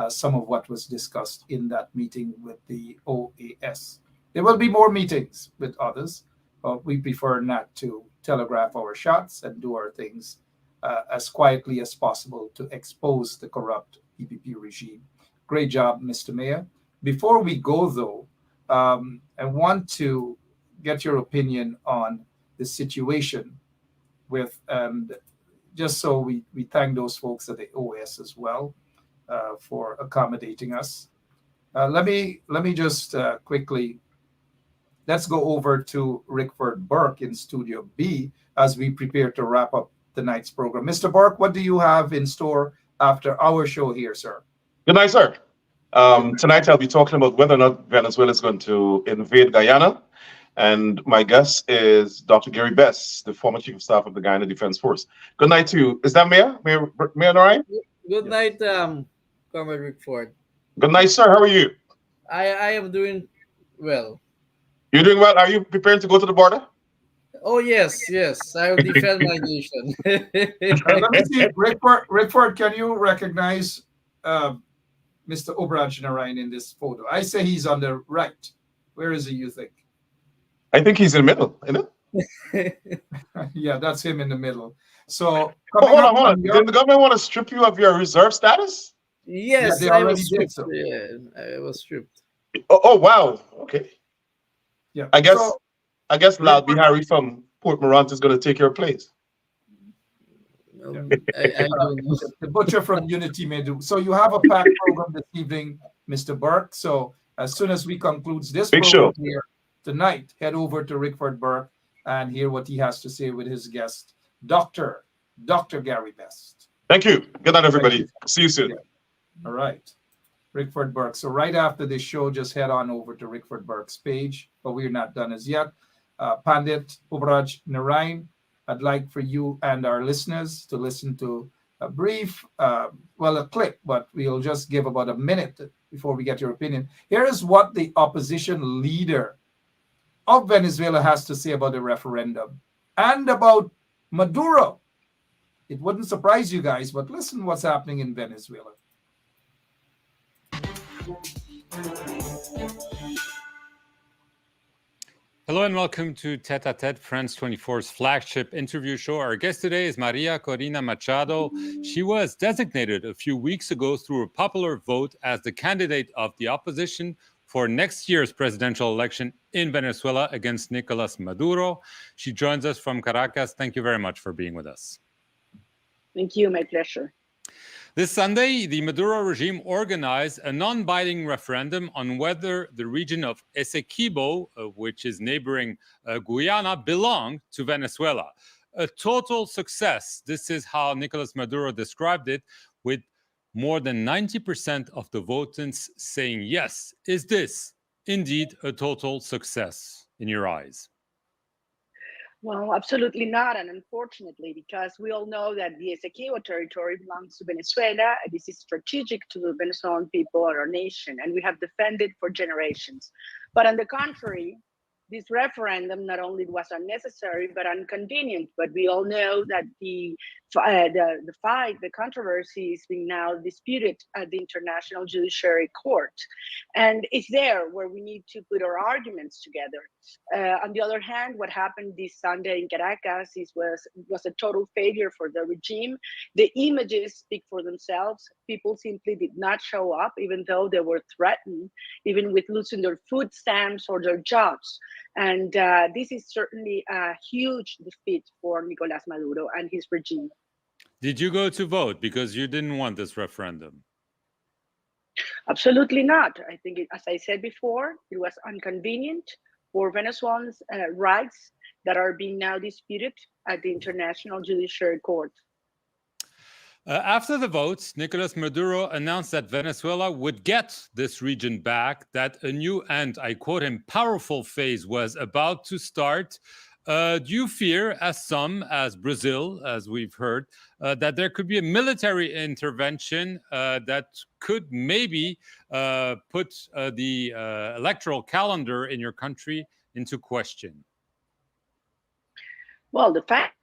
some of what was discussed in that meeting with the OAS. There will be more meetings with others, but we prefer not to telegraph our shots and do our things as quietly as possible to expose the corrupt PPP regime. Great job, Mr. Mayor. Before we go, though, I want to get your opinion on the situation with, and just so we thank those folks at the OS as well for accommodating us. Let me just quickly, let's go over to Rickford Burke in Studio B as we prepare to wrap up tonight's program. Mr. Burke, what do you have in store after our show here, sir? Good night, sir. Tonight I'll be talking about whether or not Venezuela is going to invade Guyana. And my guest is Dr. Gary Best, the former Chief of Staff of the Guyana Defense Force. Good night to you. Is that Mayor Narayan? Good night, Comrade Rickford. Good night, sir. How are you? I am doing well. You're doing well? Are you preparing to go to the border? Oh, yes. I will defend my nation. Let me see. Rickford, can you recognize Mr. Obraj Narayan in this photo? I say he's on the right. Where is he, you think? I think he's in the middle, isn't it? Yeah, that's him in the middle. So, hold on. Did the government want to strip you of your reserve status? Yes, yeah, I was stripped. so. Yeah, I was stripped. Oh, wow. Okay. Yeah. I guess Lal Bihari from Port Morant is going to take your place. I don't know. The butcher from Unity may do. So you have a packed program this evening, Mr. Burke. So as soon as we conclude this program here tonight, head over to Rickford Burke and hear what he has to say with his guest, Dr. Gary Best. Thank you. Good night, everybody. See you soon. Yeah. All right. Rickford Burke. So right after this show, just head on over to Rickford Burke's page, but we're not done as yet. Pandit Obraj Narayan, I'd like for you and our listeners to listen to a brief, a clip, but we'll just give about a minute before we get your opinion. Here is what the opposition leader of Venezuela has to say about the referendum and about Maduro. It wouldn't surprise you guys, but listen what's happening in Venezuela. Hello and welcome to Tete a Tete, France 24's flagship interview show. Our guest today is Maria Corina Machado. She was designated a few weeks ago through a popular vote as the candidate of the opposition for next year's presidential election in Venezuela against Nicolas Maduro. She joins us from Caracas. Thank you very much for being with us. Thank you, my pleasure. This Sunday, the Maduro regime organized a non-binding referendum on whether the region of Essequibo, which is neighboring Guyana, belonged to Venezuela. A total success. This is how Nicolas Maduro described it, with more than 90% of the votants saying yes. Is this indeed a total success in your eyes? Well, absolutely not, and unfortunately, because we all know that the Essequibo territory belongs to Venezuela. This is strategic to the Venezuelan people and our nation, and we have defended for generations. But on the contrary, this referendum not only was unnecessary but inconvenient. But we all know that the controversy is being now disputed at the International Judiciary Court, and it's there where we need to put our arguments together. On the other hand, what happened this Sunday in Caracas was a total failure for the regime. The images speak for themselves. People simply did not show up, even though they were threatened, even with losing their food stamps or their jobs. And this is certainly a huge defeat for Nicolas Maduro and his regime. Did you go to vote because you didn't want this referendum? Absolutely not. I think, as I said before, it was inconvenient for Venezuelans' rights that are being now disputed at the International Judiciary Court. After the votes, Nicolas Maduro announced that Venezuela would get this region back, that a new and, I quote him, powerful phase was about to start. Do you fear, as Brazil, as we've heard, that there could be a military intervention that could maybe put the electoral calendar in your country into question? Well, the fact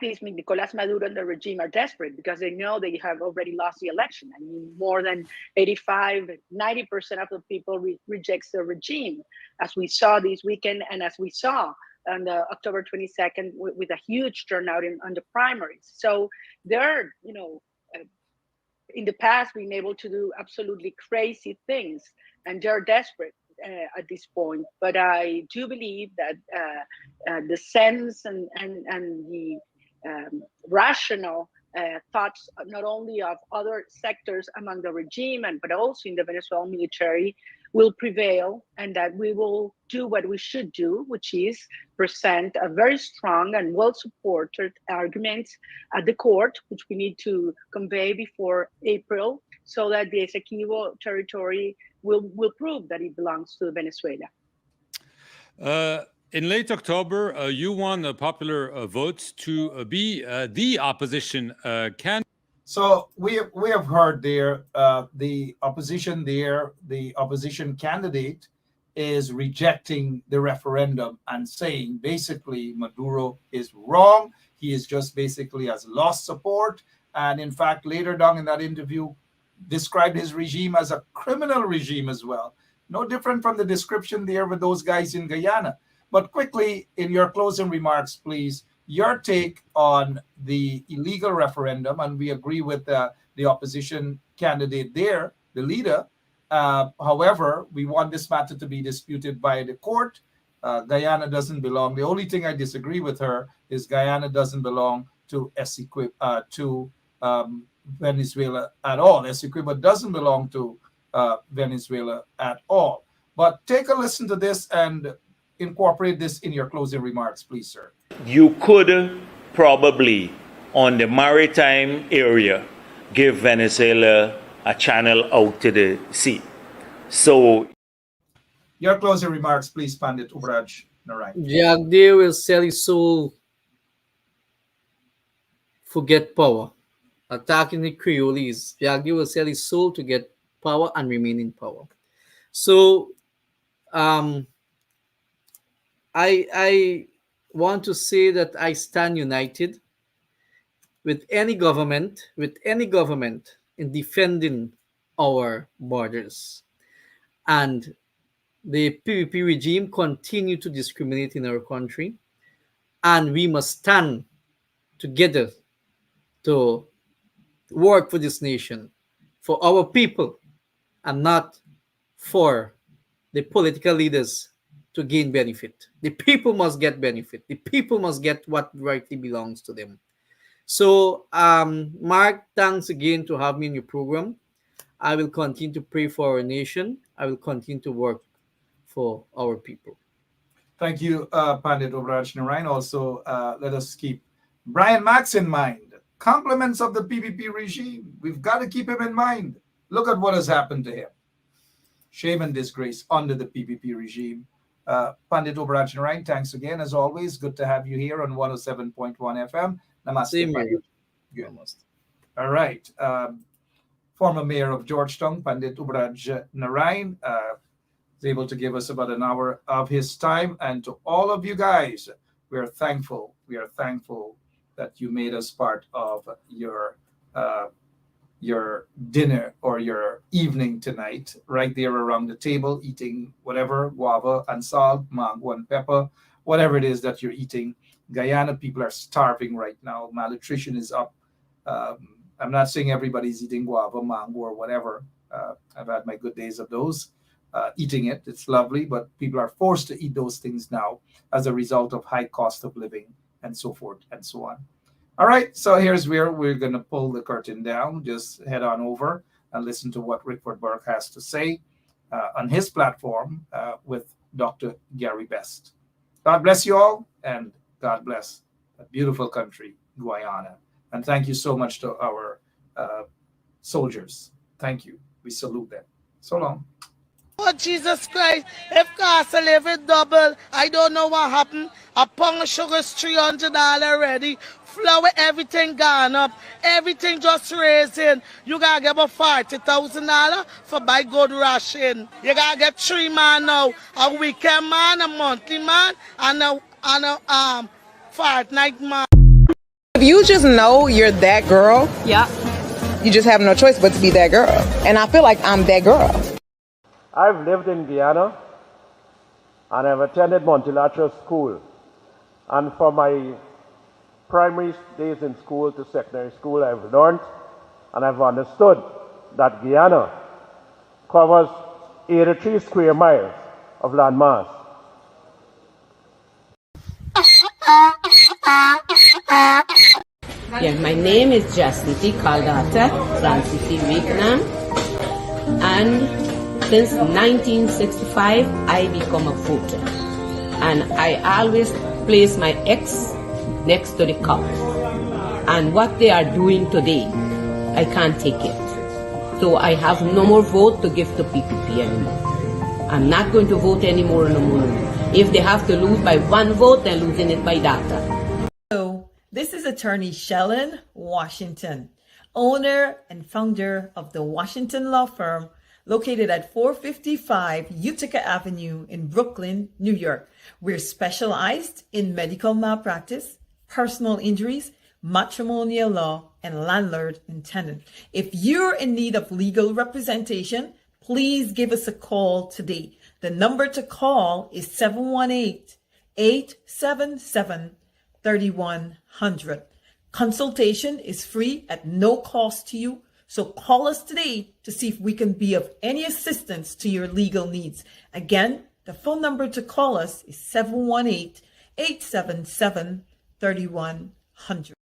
this, Nicolas Maduro and the regime are desperate because they know they have already lost the election. I mean, more than 85, 90% of the people rejects the regime, as we saw this weekend and as we saw on the October 22nd with a huge turnout on the primaries. So they're, in the past been able to do absolutely crazy things, and they're desperate at this point. But I do believe that the sense and the rational thoughts, not only of other sectors among the regime but also in the Venezuelan military, will prevail, and that we will do what we should do, which is present a very strong and well-supported argument at the court, which we need to convey before April, so that the Essequibo territory will prove that it belongs to Venezuela. In late October, you won popular votes to be the opposition candidate. So we have heard there the opposition candidate is rejecting the referendum and saying basically Maduro is wrong. He is just basically has lost support, and in fact later down in that interview described his regime as a criminal regime as well. No different from the description there with those guys in Guyana. But quickly, in your closing remarks, please, your take on the illegal referendum, and we agree with the opposition candidate there, the leader. However, we want this matter to be disputed by the court. Guyana doesn't belong. The only thing I disagree with her is Guyana doesn't belong to Venezuela at all. Essequibo doesn't belong to Venezuela at all. But take a listen to this and incorporate this in your closing remarks, please, sir. You could probably, on the maritime area, give Venezuela a channel out to the sea. So, your closing remarks, please, Pandit Ubraj Narayan. Jagdeo will sell his soul for get power. Attacking the Creoles, Jagdeo will sell his soul to get power and remain in power. So, I want to say that I stand united with any government in defending our borders. And the PPP regime continue to discriminate in our country, and we must stand together to work for this nation, for our people, and not for the political leaders to gain benefit. The people must get benefit. The people must get what rightly belongs to them. So, Mark, thanks again to have me in your program. I will continue to pray for our nation. I will continue to work for our people. Thank you, Pandit Ubraj Narayan. Also, let us keep Brian Max in mind. Compliments of the PPP regime. We've got to keep him in mind. Look at what has happened to him. Shame and disgrace under the PPP regime. Pandit Ubraj Narayan, thanks again. As always, good to have you here on 107.1 FM. Namaste. Namaste. All right. Former mayor of Georgetown, Pandit Ubraj Narayan, is able to give us about an hour of his time. And to all of you guys, we are thankful. We are thankful that you made us part of your dinner or your evening tonight, right there around the table, eating whatever, guava and salt, mango and pepper, whatever it is that you're eating. Guyana people are starving right now. Malnutrition is up. I'm not saying everybody's eating guava, mango, or whatever. I've had my good days of those, eating it. It's lovely, but people are forced to eat those things now as a result of high cost of living and so forth and so on. All right, so here's where we're going to pull the curtain down. Just head on over and listen to what Rickford Burke has to say on his platform with Dr. Gary Best. God bless you all, and God bless a beautiful country, Guyana. And thank you so much to our soldiers. Thank you. We salute them. So long. Oh, Jesus Christ, if cost of living double, I don't know what happened. A pound of sugar is $300 already. Flour, everything gone up. Everything just raising. You gotta get about $40,000 for buy good ration. You gotta get 3 man now. A weekend man, a monthly man, and a fortnight man. you just know you're that girl, Yeah. you just have no choice but to be that girl. And I feel like I'm that girl. I've lived in Guyana and I've attended multilateral school. And from my primary days in school to secondary school, I've learned and I've understood that Guyana covers 83 square miles of landmass. Yeah, my name is Jasniti Kaldata Francis Vietnam, and since 1965 I become a voter, and I always place my X next to the cup. And what they are doing today, I can't take it. So I have no more vote to give to PPP anymore. I'm not going to vote anymore no more. If they have to lose by one vote, they're losing it by data. So this is attorney Shellen Washington, owner and founder of the Washington law firm located at 455 Utica Avenue in Brooklyn, New York. We're specialized in medical malpractice, personal injuries, matrimonial law, and landlord and tenant. If you're in need of legal representation, please give us a call today. The number to call is 718-877-3100. Consultation is free at no cost to you. So call us today to see if we can be of any assistance to your legal needs. Again, the phone number to call us is 718-877-3100.